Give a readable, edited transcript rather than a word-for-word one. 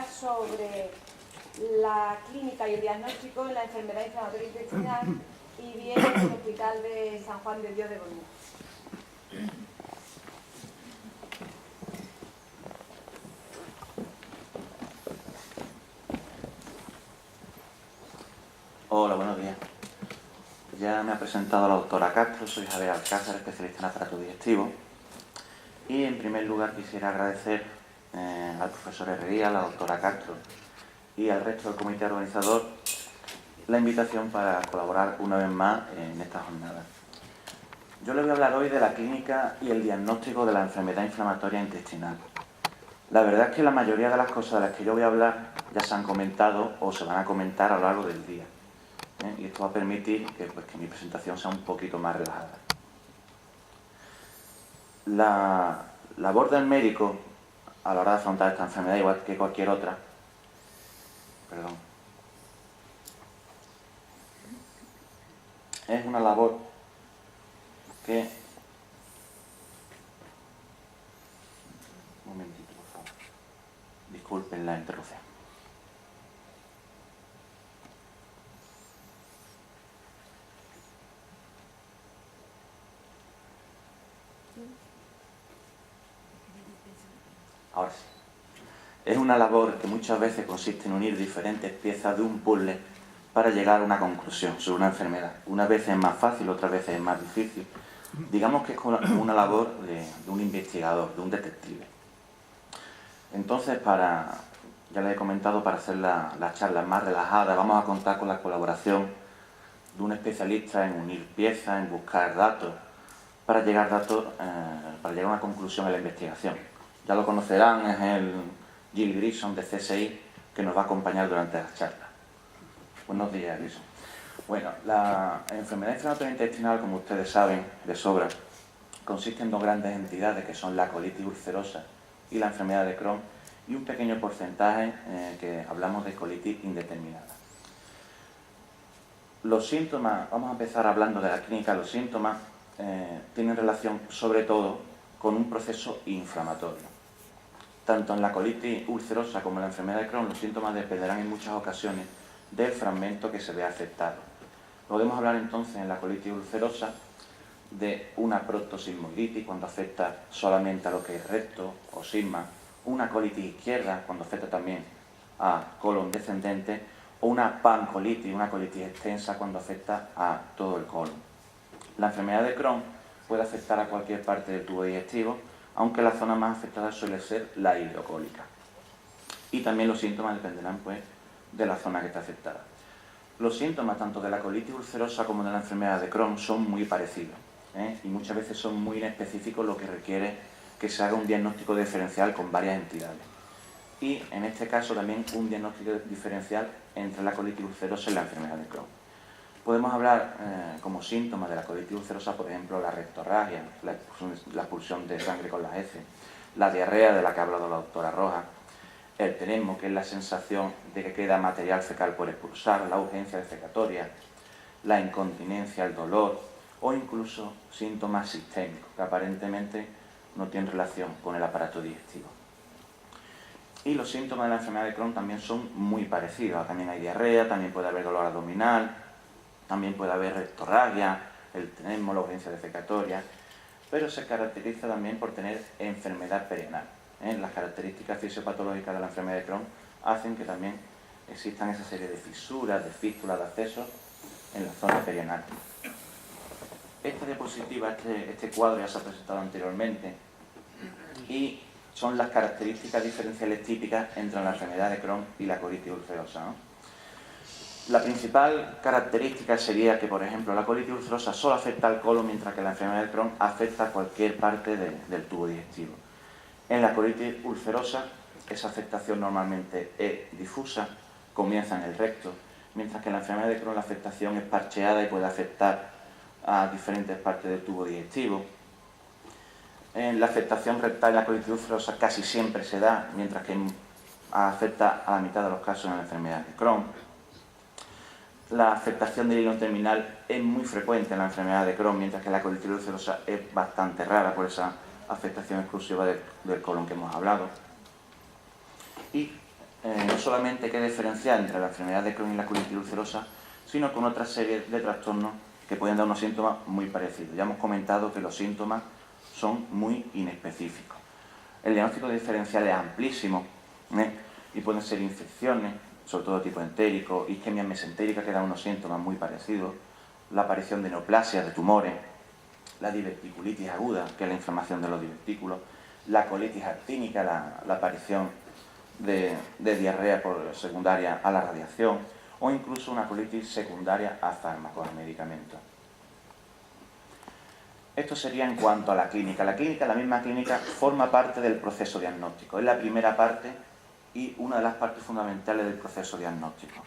sobre la clínica y el diagnóstico en la enfermedad inflamatoria intestinal y viene del Hospital de San Juan de Dios de Boñar. Hola, buenos días. Ya me ha presentado la doctora Castro, soy Javier Alcázar, especialista en aparato digestivo. Y en primer lugar quisiera agradecer al profesor Herrería, a la doctora Castro y al resto del comité organizador la invitación para colaborar una vez más en esta jornada. Yo les voy a hablar hoy de la clínica y el diagnóstico de la enfermedad inflamatoria intestinal. La verdad es que la mayoría de las cosas de las que yo voy a hablar ya se han comentado o se van a comentar a lo largo del día. Y esto va a permitir que mi presentación sea un poquito más relajada. La labor del médico a la hora de afrontar esta enfermedad, igual que cualquier otra, es una labor que... Un momentito, por favor. Disculpen la interrupción. Ahora sí. Es una labor que muchas veces consiste en unir diferentes piezas de un puzzle para llegar a una conclusión sobre una enfermedad. Una vez es más fácil, otras veces es más difícil. Digamos que es una labor de un investigador, de un detective. Entonces, ya les he comentado, para hacer las charlas más relajadas, vamos a contar con la colaboración de un especialista en unir piezas, en buscar datos, para llegar a una conclusión en la investigación. Ya lo conocerán, es el Gil Grissom de CSI, que nos va a acompañar durante la charla. Buenos días, Grissom. Bueno, la enfermedad inflamatoria intestinal, como ustedes saben de sobra, consiste en dos grandes entidades, que son la colitis ulcerosa y la enfermedad de Crohn, y un pequeño porcentaje que hablamos de colitis indeterminada. Los síntomas, vamos a empezar hablando de la clínica. Los síntomas tienen relación sobre todo con un proceso inflamatorio. Tanto en la colitis ulcerosa como en la enfermedad de Crohn, los síntomas dependerán en muchas ocasiones del fragmento que se vea afectado. Podemos hablar entonces en la colitis ulcerosa de una proctosismoiditis cuando afecta solamente a lo que es recto o sigma, una colitis izquierda cuando afecta también a colon descendente, o una pancolitis, una colitis extensa cuando afecta a todo el colon. La enfermedad de Crohn puede afectar a cualquier parte del tubo digestivo, aunque la zona más afectada suele ser la ileocólica. Y también los síntomas dependerán de la zona que está afectada. Los síntomas tanto de la colitis ulcerosa como de la enfermedad de Crohn son muy parecidos, y muchas veces son muy inespecíficos, lo que requiere que se haga un diagnóstico diferencial con varias entidades. Y en este caso también un diagnóstico diferencial entre la colitis ulcerosa y la enfermedad de Crohn. Podemos hablar como síntomas de la colitis ulcerosa, por ejemplo, la rectorragia, la expulsión de sangre con las heces, la diarrea de la que ha hablado la doctora Rojas, el tenesmo, que es la sensación de que queda material fecal por expulsar, la urgencia defecatoria, la incontinencia, el dolor o incluso síntomas sistémicos que aparentemente no tienen relación con el aparato digestivo. Y los síntomas de la enfermedad de Crohn también son muy parecidos. También hay diarrea, también puede haber dolor abdominal, también puede haber rectorragia, el tenesmo, la urgencia defecatoria, pero se caracteriza también por tener enfermedad perianal. Las características fisiopatológicas de la enfermedad de Crohn hacen que también existan esa serie de fisuras, de fístulas, de accesos en la zona perianal. Esta diapositiva, este cuadro ya se ha presentado anteriormente y son las características diferenciales típicas entre la enfermedad de Crohn y la colitis ulcerosa, ¿no? La principal característica sería que, por ejemplo, la colitis ulcerosa solo afecta al colon, mientras que la enfermedad de Crohn afecta a cualquier parte del tubo digestivo. En la colitis ulcerosa, esa afectación normalmente es difusa, comienza en el recto, mientras que en la enfermedad de Crohn la afectación es parcheada y puede afectar a diferentes partes del tubo digestivo. En la afectación rectal en la colitis ulcerosa casi siempre se da, mientras que afecta a la mitad de los casos en la enfermedad de Crohn. La afectación del hilo terminal es muy frecuente en la enfermedad de Crohn, mientras que la colitis ulcerosa es bastante rara por esa afectación exclusiva del colon que hemos hablado. Y no solamente hay que diferenciar entre la enfermedad de Crohn y la colitis ulcerosa, sino con otra serie de trastornos que pueden dar unos síntomas muy parecidos. Ya hemos comentado que los síntomas son muy inespecíficos. El diagnóstico diferencial es amplísimo, y pueden ser infecciones, sobre todo tipo entérico, isquemia mesentérica, que dan unos síntomas muy parecidos, la aparición de neoplasias, de tumores, la diverticulitis aguda, que es la inflamación de los divertículos, la colitis actínica, la aparición de diarrea secundaria a la radiación, o incluso una colitis secundaria a fármacos, a medicamentos. Esto sería en cuanto a la clínica. La misma clínica, forma parte del proceso diagnóstico. Es la primera parte y una de las partes fundamentales del proceso diagnóstico.